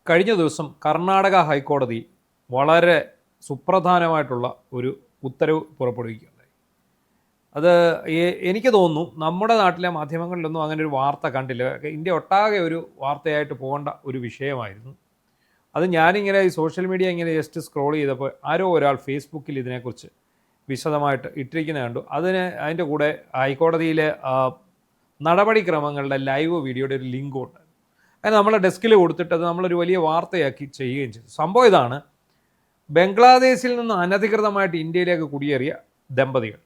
കഴിഞ്ഞ ദിവസം കർണാടക ഹൈക്കോടതി വളരെ സുപ്രധാനമായിട്ടുള്ള ഒരു ഉത്തരവ് പുറപ്പെടുവിക്കുകയുണ്ടായി. അത് എനിക്ക് തോന്നുന്നു നമ്മുടെ നാട്ടിലെ മാധ്യമങ്ങളിലൊന്നും അങ്ങനെ ഒരു വാർത്ത കണ്ടില്ല. ഇന്ത്യ ഒട്ടാകെ ഒരു വാർത്തയായിട്ട് പോകേണ്ട ഒരു വിഷയമായിരുന്നു. അത് ഞാനിങ്ങനെ ഈ സോഷ്യൽ മീഡിയ ഇങ്ങനെ ജസ്റ്റ് സ്ക്രോൾ ചെയ്തപ്പോൾ ആരോ ഒരാൾ ഫേസ്ബുക്കിൽ ഇതിനെക്കുറിച്ച് വിശദമായിട്ട് ഇട്ടിരിക്കുന്നത് കണ്ടു. അതിൻ്റെ കൂടെ ഹൈക്കോടതിയിലെ നടപടിക്രമങ്ങളുടെ ലൈവ് വീഡിയോയുടെ ഒരു ലിങ്ക് ഉണ്ട്. അത് നമ്മളെ ഡെസ്കിൽ കൊടുത്തിട്ട് അത് നമ്മളൊരു വലിയ വാർത്തയാക്കി ചെയ്യുകയും ചെയ്തു. സംഭവം ഇതാണ്: ബംഗ്ലാദേശിൽ നിന്ന് അനധികൃതമായിട്ട് ഇന്ത്യയിലേക്ക് കുടിയേറിയ ദമ്പതികൾ,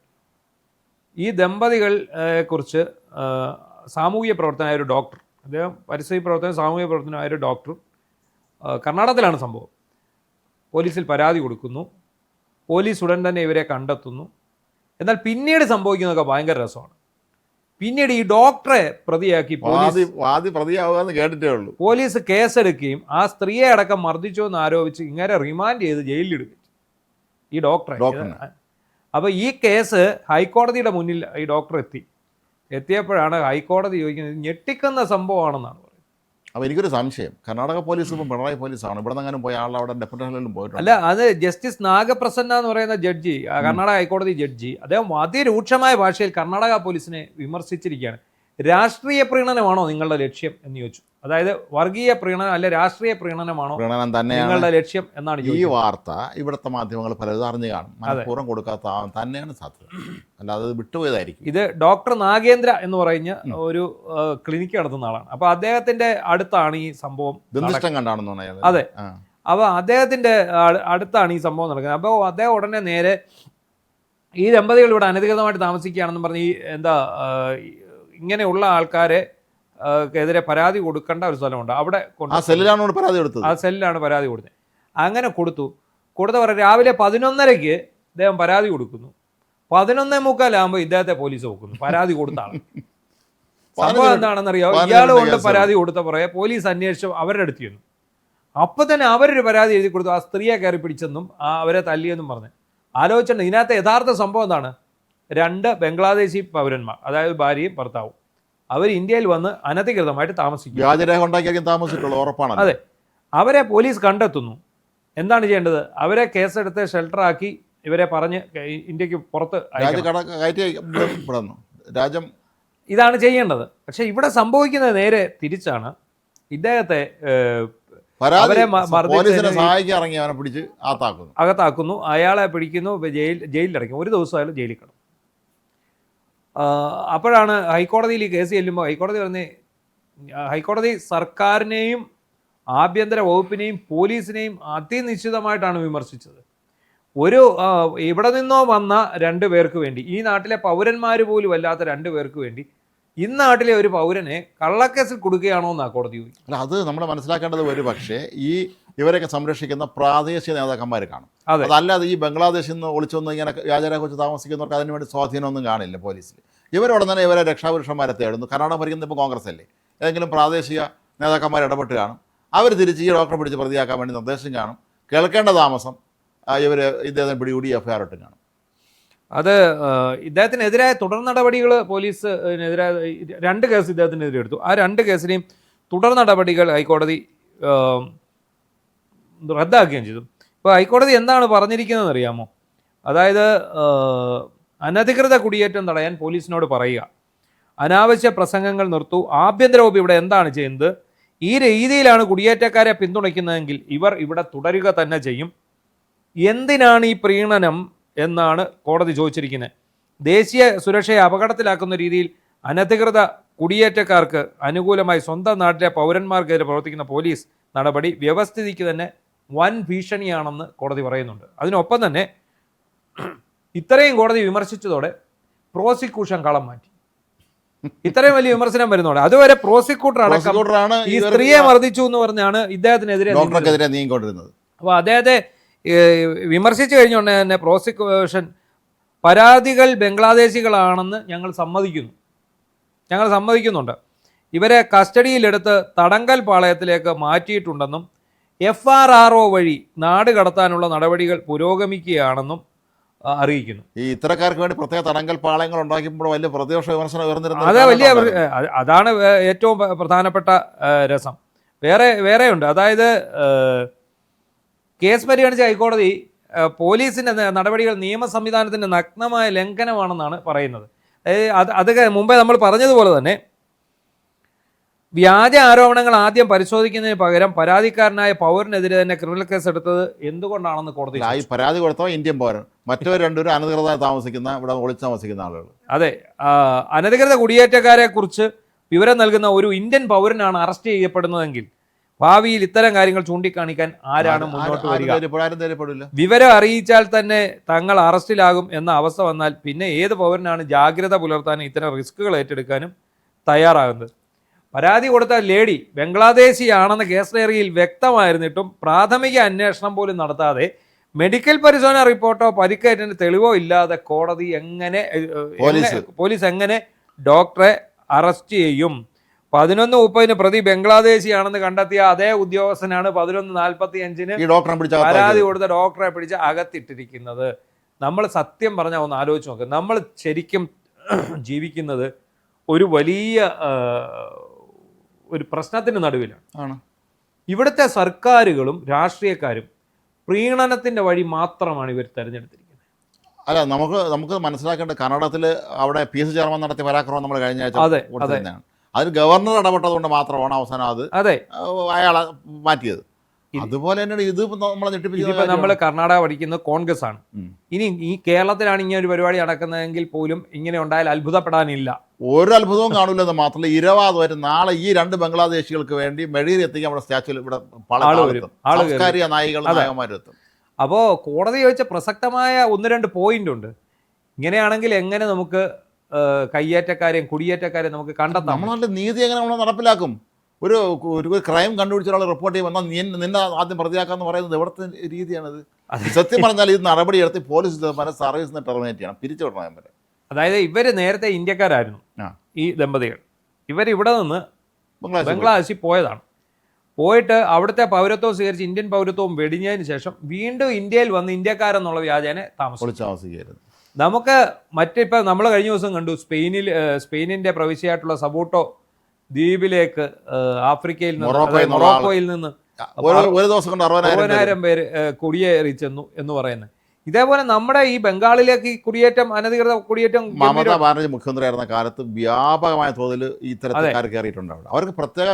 ഈ ദമ്പതികൾ കുറിച്ച് സാമൂഹിക പ്രവർത്തനമായ ഒരു ഡോക്ടർ, അദ്ദേഹം പരിസ്ഥിതി പ്രവർത്തനം സാമൂഹിക പ്രവർത്തനമായ ഒരു ഡോക്ടർ, കർണാടകത്തിലാണ് സംഭവം, പോലീസിൽ പരാതി കൊടുക്കുന്നു. പോലീസ് ഉടൻ തന്നെ ഇവരെ കണ്ടെത്തുന്നു. എന്നാൽ പിന്നീട് സംഭവിക്കുന്നതൊക്കെ ഭയങ്കര രസമാണ്. പിന്നീട് ഈ ഡോക്ടറെ പ്രതിയാക്കി പോലീസ് കേസെടുക്കുകയും ആ സ്ത്രീയെ അടക്കം മർദ്ദിച്ചു എന്ന് ആരോപിച്ച് ഇങ്ങനെ റിമാൻഡ് ചെയ്ത് ജയിലിലിടുകയും ഈ ഡോക്ടറെ. അപ്പോൾ ഈ കേസ് ഹൈക്കോടതിയുടെ മുന്നിൽ ഈ ഡോക്ടർ എത്തിയപ്പോഴാണ് ഹൈക്കോടതി ചോദിക്കുന്നത് ഞെട്ടിക്കുന്ന സംഭവമാണെന്നാണ് പറയുന്നത്. അപ്പോൾ എനിക്കൊരു സംശയം, കർണാടക പോലീസ് ഇപ്പം പിണറായി പോലീസാണ്, ഇവിടെ നിന്നെങ്ങാനും പോയ ആൾ അവിടെ ഡെപ്യൂട്ടേഷനിലും പോയിട്ടുണ്ട്? അല്ല, അത് ജസ്റ്റിസ് നാഗപ്രസന്ന എന്ന് പറയുന്ന ജഡ്ജി, കർണാടക ഹൈക്കോടതി ജഡ്ജി, അദ്ദേഹം അതിരൂക്ഷമായ ഭാഷയിൽ കർണാടക പോലീസിനെ വിമർശിച്ചിരിക്കുകയാണ്. രാഷ്ട്രീയ പ്രീണനമാണോ നിങ്ങളുടെ ലക്ഷ്യം എന്ന് ചോദിച്ചു. അതായത് വർഗീയ പ്രീണനം അല്ലെ രാഷ്ട്രീയ പ്രീണനമാണോ നിങ്ങളുടെ ലക്ഷ്യം എന്നാണ് ഈ വാർത്ത. ഇവിടുത്തെ മാധ്യമങ്ങൾ പലതും അറിഞ്ഞു കാണും, മനഃപൂർവ്വം കൊടുക്കാത്ത തന്നെയാണ് സാധ്യത, അല്ലാതെ വിട്ടുപോയതായിരിക്കും. ഇത് ഡോക്ടർ നാഗേന്ദ്ര എന്ന് പറയുന്ന ഒരു ക്ലിനിക്ക് നടത്തുന്ന ആളാണ്. അപ്പോൾ അദ്ദേഹത്തിന്റെ അടുത്താണ് ഈ സംഭവം. അതെ, അപ്പോൾ അദ്ദേഹത്തിന്റെ അടുത്താണ് ഈ സംഭവം നടക്കുന്നത്. അപ്പോൾ അദ്ദേഹം ഉടനെ നേരെ ഈ ദമ്പതികൾ ഇവിടെ അനധികൃതമായിട്ട് താമസിക്കുകയാണെന്ന് പറഞ്ഞ് ഇങ്ങനെയുള്ള ആൾക്കാരെ എതിരെ പരാതി കൊടുക്കേണ്ട ഒരു സ്ഥലമുണ്ട്. അവിടെ ആ സെല്ലിലാണ് പരാതി കൊടുത്തത്. അങ്ങനെ കൊടുത്തവർ രാവിലെ 11:30 ഇദ്ദേഹം പരാതി കൊടുക്കുന്നു. 11:45 ഇദ്ദേഹത്തെ പോലീസ് നോക്കുന്നു, പരാതി കൊടുത്ത ആൾ. സംഭവം എന്താണെന്നറിയാമോ? ഇയാൾ കൊണ്ട് പരാതി കൊടുത്ത പുറകെ പോലീസ് അന്വേഷിച്ചു അവരുടെ അടുത്ത് ചെന്നു. അപ്പം തന്നെ അവരൊരു പരാതി എഴുതി കൊടുത്തു, ആ സ്ത്രീയെ കയറി പിടിച്ചെന്നും അവരെ തല്ലിയെന്നും പറഞ്ഞ്. ആലോചിച്ചിട്ടുണ്ട് ഇതിനകത്ത് യഥാർത്ഥ സംഭവം എന്താണ്? 2 ബംഗ്ലാദേശി പൗരന്മാർ, അതായത് ഭാര്യയും ഭർത്താവും, അവർ ഇന്ത്യയിൽ വന്ന് അനധികൃതമായിട്ട് താമസിക്കും. അതെ, അവരെ പോലീസ് കണ്ടെത്തുന്നു. എന്താണ് ചെയ്യേണ്ടത്? അവരെ കേസെടുത്ത് ഷെൽട്ടറാക്കി ഇവരെ പറഞ്ഞ് ഇന്ത്യക്ക് പുറത്ത് ഇതാണ് ചെയ്യേണ്ടത്. പക്ഷെ ഇവിടെ സംഭവിക്കുന്നത് നേരെ തിരിച്ചാണ്. ഇദ്ദേഹത്തെ അകത്താക്കുന്നു, അയാളെ പിടിക്കുന്നു, ജയിലിലടയ്ക്കും. 1 ദിവസം അയാൾ ജയിലിൽ കിടന്നു. അപ്പോഴാണ് ഹൈക്കോടതിയിൽ ഈ കേസ് ചെല്ലുമ്പോൾ ഹൈക്കോടതി സർക്കാരിനെയും ആഭ്യന്തര വകുപ്പിനെയും പോലീസിനെയും അതിനിശ്ചിതമായിട്ടാണ് വിമർശിച്ചത്. ഇവിടെ നിന്നോ വന്ന 2 പേർക്ക് വേണ്ടി, ഈ നാട്ടിലെ പൗരന്മാർ പോലും അല്ലാത്ത 2 പേർക്ക് വേണ്ടി ഈ നാട്ടിലെ ഒരു പൗരനെ കള്ളക്കേസിൽ കൊടുക്കുകയാണോ എന്നാണ് കോടതി ചോദിക്കും. അല്ല, അത് നമ്മൾ മനസ്സിലാക്കേണ്ടത് ഒരു പക്ഷേ ഇവരൊക്കെ സംരക്ഷിക്കുന്ന പ്രാദേശിക നേതാക്കന്മാർ കാണും. അതല്ലാതെ ഈ ബംഗ്ലാദേശിൽ നിന്ന് ഒളിച്ചു വന്ന് ഇങ്ങനെ വ്യാജരെ കുറിച്ച് താമസിക്കുന്നവർക്ക് അതിനുവേണ്ടി സ്വാധീനമൊന്നും കാണില്ല പോലീസിൽ. ഇവരോടെ തന്നെ ഇവരെ രക്ഷാപുരുഷന്മാരെ തേടുന്നു. കർണാടക ഭരിക്കുന്നത് ഇപ്പോൾ കോൺഗ്രസ് അല്ലേ, ഏതെങ്കിലും പ്രാദേശിക നേതാക്കന്മാർ ഇടപെട്ട് കാണും. അവർ തിരിച്ച് ഈ ഡോക്ടറെ പിടിച്ച് പ്രതിയാക്കാൻ വേണ്ടി നിർദ്ദേശം കാണും. കേൾക്കേണ്ട താമസം ഇദ്ദേഹത്തിന് പിടികൂടി എഫ്ഐആർ ഇട്ടും കാണും. അത് ഇദ്ദേഹത്തിനെതിരായ തുടർ നടപടികൾ പോലീസിനെതിരായ 2 കേസ് ഇദ്ദേഹത്തിനെതിരെ എടുത്തു. ആ 2 കേസിനെയും തുടർ നടപടികൾ ഹൈക്കോടതി റദ്ദാക്കുകയും ചെയ്തു. ഇപ്പോൾ ഹൈക്കോടതി എന്താണ് പറഞ്ഞിരിക്കുന്നതെന്ന് അറിയാമോ? അതായത് അനധികൃത കുടിയേറ്റം തടയാൻ പോലീസിനോട് പറയുക, അനാവശ്യ പ്രസംഗങ്ങൾ നിർത്തൂ, ആഭ്യന്തര വകുപ്പ് ഇവിടെ എന്താണ് ചെയ്യുന്നത്, ഈ രീതിയിലാണ് കുടിയേറ്റക്കാരെ പിന്തുണയ്ക്കുന്നതെങ്കിൽ ഇവർ ഇവിടെ തുടരുക തന്നെ ചെയ്യും. എന്തിനാണ് ഈ പ്രീണനം എന്നാണ് കോടതി ചോദിച്ചിരിക്കുന്നത്. ദേശീയ സുരക്ഷയെ അപകടത്തിലാക്കുന്ന രീതിയിൽ അനധികൃത കുടിയേറ്റക്കാർക്ക് അനുകൂലമായി സ്വന്തം നാട്ടിലെ പൗരന്മാർക്കെതിരെ പ്രവർത്തിക്കുന്ന പോലീസ് നടപടി വ്യവസ്ഥിതിക്ക് തന്നെ വൻ ഭീഷണിയാണെന്ന് കോടതി പറയുന്നുണ്ട്. അതിനൊപ്പം തന്നെ ഇത്രയും കോടതി വിമർശിച്ചതോടെ പ്രോസിക്യൂഷൻ കളം മാറ്റി. ഇത്രയും വലിയ വിമർശനം വരുന്നതോടെ അതുവരെ പ്രോസിക്യൂട്ടർ അടക്കം ഈ സ്ത്രീയെ മർദ്ദിച്ചു എന്ന് പറഞ്ഞാണ് ഇദ്ദേഹത്തിനെതിരെ നീങ്ങിക്കൊണ്ടിരുന്നത്. അപ്പോൾ അദ്ദേഹത്തെ വിമർശിച്ചു കഴിഞ്ഞുകൊണ്ട് തന്നെ പ്രോസിക്യൂഷൻ പരാതികൾ ബംഗ്ലാദേശികളാണെന്ന് ഞങ്ങൾ സമ്മതിക്കുന്നുണ്ട്, ഇവരെ കസ്റ്റഡിയിലെടുത്ത് തടങ്കൽ പാളയത്തിലേക്ക് മാറ്റിയിട്ടുണ്ടെന്നും FRRO വഴി നാട് കടത്താനുള്ള നടപടികൾ പുരോഗമിക്കുകയാണെന്നും അറിയിക്കുന്നു. ഈ ഇത്തരക്കാർക്ക് വേണ്ടി പ്രത്യേക തടങ്കൽ പാളയങ്ങൾ ഉണ്ടാക്കിയപ്പോൾ വലിയ പ്രതിപക്ഷ വിമർശനം ഉയർന്നിരുന്നത് അതാണ് ഏറ്റവും പ്രധാനപ്പെട്ട രസം. വേറെ ഉണ്ട്. അതായത് കേസ് പരിഗണിച്ച ഹൈക്കോടതി പോലീസിൻ്റെ നടപടികൾ നിയമ സംവിധാനത്തിൻ്റെ നഗ്നമായ ലംഘനമാണെന്നാണ് പറയുന്നത്. അതൊക്കെ മുമ്പേ നമ്മൾ പറഞ്ഞതുപോലെ തന്നെ വ്യാജ ആരോപണങ്ങൾ ആദ്യം പരിശോധിക്കുന്നതിന് പകരം പരാതിക്കാരനായ പൗരനെതിരെ തന്നെ ക്രിമിനൽ കേസ് എടുത്തത് എന്തുകൊണ്ടാണെന്ന് കോടതി ഈ പരാതി കൊടുത്തോ ഇന്ത്യൻ പൗരൻ, മറ്റവർ രണ്ടുപേരും അനധികൃതമായി താമസിക്കുന്ന, ഇവിടെ ഒളിച്ച് താമസിക്കുന്ന ആളുകൾ. അതെ, അനധികൃത കുടിയേറ്റക്കാരെ കുറിച്ച് വിവരം നൽകുന്ന ഒരു ഇന്ത്യൻ പൗരനാണ് അറസ്റ്റ് ചെയ്യപ്പെടുന്നതെങ്കിൽ ഭാവിയിൽ ഇത്തരം കാര്യങ്ങൾ ചൂണ്ടിക്കാണിക്കാൻ ആരാണ് മുന്നോട്ട് വരിക? വിവരം അറിയിച്ചാൽ തന്നെ തങ്ങൾ അറസ്റ്റിലാകും എന്ന അവസ്ഥ വന്നാൽ പിന്നെ ഏത് പൗരനാണ് ജാഗ്രത പുലർത്താനും ഇത്തരം റിസ്കുകൾ ഏറ്റെടുക്കാനും തയ്യാറാകുന്നത്? പരാതി കൊടുത്ത ലേഡി ബംഗ്ലാദേശിയാണെന്ന് കേസ് ഡയറിയിൽ വ്യക്തമായിരുന്നിട്ടും പ്രാഥമിക അന്വേഷണം പോലും നടത്താതെ മെഡിക്കൽ പരിശോധന റിപ്പോർട്ടോ പരിക്കേറ്റതിന് തെളിവോ ഇല്ലാതെ കോടതി പോലീസ് എങ്ങനെ ഡോക്ടറെ അറസ്റ്റ് ചെയ്യും? 11:30 പ്രതി ബംഗ്ലാദേശിയാണെന്ന് കണ്ടെത്തിയ അതേ ഉദ്യോഗസ്ഥനാണ് 11:45 പരാതി കൊടുത്ത ഡോക്ടറെ പിടിച്ച് അകത്തിട്ടിരിക്കുന്നത്. നമ്മൾ സത്യം പറഞ്ഞാൽ ഒന്ന് ആലോചിച്ച് നോക്കുക. നമ്മൾ ശരിക്കും ജീവിക്കുന്നത് ഒരു വലിയ ഒരു പ്രശ്നത്തിന് നടുവിലാണ്. ഇവിടുത്തെ സർക്കാരുകളും രാഷ്ട്രീയക്കാരും പ്രീണനത്തിന്റെ വഴി മാത്രമാണ് ഇവർ തെരഞ്ഞെടുത്തിരിക്കുന്നത്. അല്ല, നമുക്ക് മനസ്സിലാക്കേണ്ട, കർണാടകത്തിൽ അവിടെ പി എസ് ചെയർമാൻ നടത്തിയ പരാക്രമം നമ്മൾ കഴിഞ്ഞ ആഴ്ച അതിൽ ഗവർണർ ഇടപെട്ടതുകൊണ്ട് മാത്രമാണ് അവസാനം അയാളെ മാറ്റിയത്. അതുപോലെ തന്നെയാണ് ഇത് നമ്മളെ ഞെട്ടിപ്പിച്ചത്. നമ്മൾ കർണാടക പഠിക്കുന്നത് കോൺഗ്രസ് ആണ്. ഇനി ഈ കേരളത്തിലാണ് ഇങ്ങനെ ഒരു പരിപാടി നടക്കുന്നതെങ്കിൽ പോലും ഇങ്ങനെ ഉണ്ടായാൽ അത്ഭുതപ്പെടാനില്ല. ഒരു അത്ഭുതവും കാണൂലെന്ന് മാത്രമല്ല, ഇരവാദമായിട്ട് നാളെ ഈ 2 ബംഗ്ലാദേശികൾക്ക് വേണ്ടി മെഴുകിൽ എത്തിക്കാൻ നമ്മുടെ സ്റ്റാച്യൂവിൽ ഇവിടെ സാംസ്കാരിക നായകന്മാരെത്തും. അപ്പോൾ കോടതി ചോദിച്ച പ്രസക്തമായ 1-2 പോയിന്റ് ഉണ്ട്. ഇങ്ങനെയാണെങ്കിൽ എങ്ങനെ നമുക്ക് കയ്യേറ്റക്കാരെയും കുടിയേറ്റക്കാരെയും നമുക്ക് കണ്ടെത്താം? നമ്മളെ നീതി എങ്ങനെ നമ്മൾ നടപ്പിലാക്കും? ഒരു ക്രൈം കണ്ടുപിടിച്ച ഒരാൾ റിപ്പോർട്ട് ചെയ്യുമ്പോൾ നിന്നെ ആദ്യം പ്രതിയാക്കാന്ന് പറയുന്നത് എവിടുത്തെ രീതിയാണിത്? സത്യം പറഞ്ഞാൽ ഇത് നടപടിയെടുത്ത് പോലീസ് സർവീസിൽ നിന്ന് ടെർമിനേറ്റ് ചെയ്യണം, പിരിച്ചുവിടണം വരെ. അതായത് ഇവർ നേരത്തെ ഇന്ത്യക്കാരായിരുന്നു, ഈ ദമ്പതികൾ. ഇവരിവിടെ നിന്ന് ബംഗ്ലാദേശിൽ പോയതാണ്. പോയിട്ട് അവിടുത്തെ പൗരത്വം സ്വീകരിച്ച് ഇന്ത്യൻ പൗരത്വവും വെടിഞ്ഞതിന് ശേഷം വീണ്ടും ഇന്ത്യയിൽ വന്ന് ഇന്ത്യക്കാരെന്നുള്ള വ്യാജേനെ താമസിക്കുകയായിരുന്നു. നമുക്ക് മറ്റിപ്പോൾ നമ്മൾ കഴിഞ്ഞ ദിവസം കണ്ടു, സ്പെയിനിൻ്റെ പ്രവിശ്യയായിട്ടുള്ള സബൂട്ടോ ദ്വീപിലേക്ക് ആഫ്രിക്കയിൽ നിന്ന് മൊറോക്കോയിൽ നിന്ന് 60,000 പേര് കുടിയേറി ചെന്നു എന്ന് പറയുന്നത്. ഇതേപോലെ നമ്മുടെ ഈ ബംഗാളിലേക്ക് ഈ കുടിയേറ്റം, അനധികൃത കുടിയേറ്റം, മമതാ ബാനർജി മുഖ്യമന്ത്രിയായിരുന്ന കാലത്ത് വ്യാപകമായ തോതിൽ ഈ തരക്കാർ കയറിയിട്ടുണ്ടാവും. അവർക്ക് പ്രത്യേക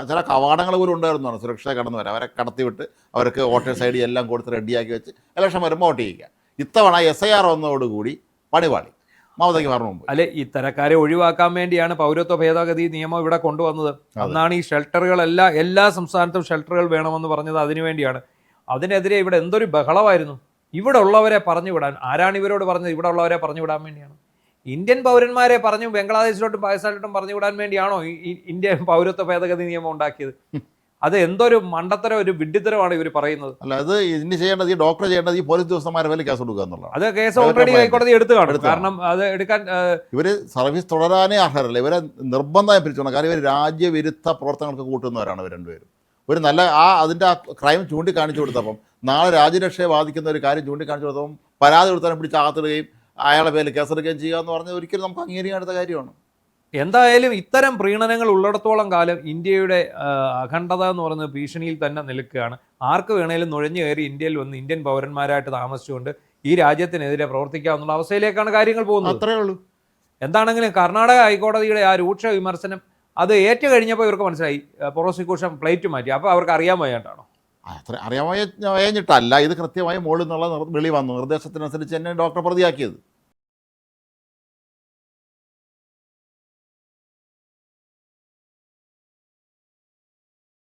ചില കവാടങ്ങൾ പോലും ഉണ്ടായിരുന്നു സുരക്ഷ കടന്നു വരാം. അവരെ കടത്തിവിട്ട് അവർക്ക് വോട്ടേഴ്സ് ID എല്ലാം കൊടുത്ത് റെഡിയാക്കി വെച്ച് ഇലക്ഷൻ വരുമ്പോൾ വോട്ട് ചെയ്യുക. ഇത്തവണ SIR വന്നതോടുകൂടി പണിപാളി. മമതയ്ക്ക് പറഞ്ഞു മുമ്പ് അല്ലെ, ഇത്തരക്കാരെ ഒഴിവാക്കാൻ വേണ്ടിയാണ് പൗരത്വ ഭേദഗതി നിയമം ഇവിടെ കൊണ്ടുവന്നത്. അന്നാണ് ഈ ഷെൽട്ടറുകളെല്ലാം, എല്ലാ സംസ്ഥാനത്തും ഷെൽട്ടറുകൾ വേണമെന്ന് പറഞ്ഞത് അതിനുവേണ്ടിയാണ്. അതിനെതിരെ ഇവിടെ എന്തൊരു ബഹളമായിരുന്നു. ഇവിടെ ഉള്ളവരെ പറഞ്ഞു വിടാൻ ആരാണ് ഇവരോട് പറഞ്ഞത്? ഇവിടെ ഉള്ളവരെ പറഞ്ഞു വിടാൻ വേണ്ടിയാണ്. ഇന്ത്യൻ പൗരന്മാരെ പറഞ്ഞു ബംഗ്ലാദേശിലോട്ടും പാകിസ്ഥാനിലോട്ടും പറഞ്ഞു വിടാൻ വേണ്ടിയാണോ ഈ ഇന്ത്യൻ പൗരത്വ ഭേദഗതി നിയമം ഉണ്ടാക്കിയത്? അത് എന്തൊരു മണ്ടത്തരം, ഒരു വിഡ്ഢിത്തരമാണ് ഇവർ പറയുന്നത്. അല്ല, അത് ഇതിന് ചെയ്യേണ്ടത്, ഈ ഡോക്ടർ ചെയ്യേണ്ടത് ഈ പോലീസ് ഉദ്യോഗസ്ഥന്മാരെ മേലെ കേസ് കൊടുക്കുക എന്നുള്ളത്. അത് കേസ് ഓൾറെഡി ഹൈക്കോടതി എടുത്തു കാണും. കാരണം അത് എടുക്കാൻ ഇവർ സർവീസ് തുടരാനേ അർഹരല്ല. ഇവരെ നിർബന്ധമായി പിരിച്ചോണം. കാരണം ഇവർ രാജ്യവിരുദ്ധ പ്രവർത്തനങ്ങൾക്ക് കൂട്ടുന്നവരാണ് ഇവർ രണ്ടുപേരും. ഒരു നല്ല അതിൻ്റെ ക്രൈം ചൂണ്ടിക്കാണിച്ചു കൊടുത്തപ്പം നാളെ രാജ്യരക്ഷയെ ബാധിക്കുന്ന ഒരു കാര്യം ചൂണ്ടിക്കാണിച്ചു കൊടുത്തപ്പം പരാതി കൊടുത്താലും പിടിച്ച് അകത്തിടുകയും അയാളെ പേരിൽ കേസെടുക്കുകയും ചെയ്യുക എന്ന് പറഞ്ഞാൽ ഒരിക്കലും നമുക്ക് അംഗീകരിക്കാൻ അടുത്ത കാര്യമാണ്. എന്തായാലും ഇത്തരം പ്രീണനങ്ങൾ ഉള്ളിടത്തോളം കാലം ഇന്ത്യയുടെ അഖണ്ഡത എന്ന് പറയുന്നത് ഭീഷണിയിൽ തന്നെ നിൽക്കുകയാണ്. ആർക്ക് വേണേലും നുഴഞ്ഞു കയറി ഇന്ത്യയിൽ വന്ന് ഇന്ത്യൻ പൗരന്മാരായിട്ട് താമസിച്ചുകൊണ്ട് ഈ രാജ്യത്തിനെതിരെ പ്രവർത്തിക്കാവുന്ന അവസ്ഥയിലേക്കാണ് കാര്യങ്ങൾ പോകുന്നത്. അത്രയേ ഉള്ളൂ. എന്താണെങ്കിലും കർണാടക ഹൈക്കോടതിയുടെ ആ രൂക്ഷ വിമർശനം അത് ഏറ്റു കഴിഞ്ഞപ്പോൾ ഇവർക്ക് മനസ്സിലായി, പ്രോസിക്യൂഷൻ പ്ലേറ്റ് മാറ്റി. അപ്പോൾ അവർക്ക് അറിയാൻ വയ്യാണ്ടാണോ? അത്ര അറിയാൻ വയ്യഞ്ഞിട്ടല്ല, ഇത് കൃത്യമായി മുകളിൽ നിന്നുള്ള വിളി വന്നു. നിർദ്ദേശത്തിനനുസരിച്ച് തന്നെ ഡോക്ടറെ പ്രതിയാക്കിയത്.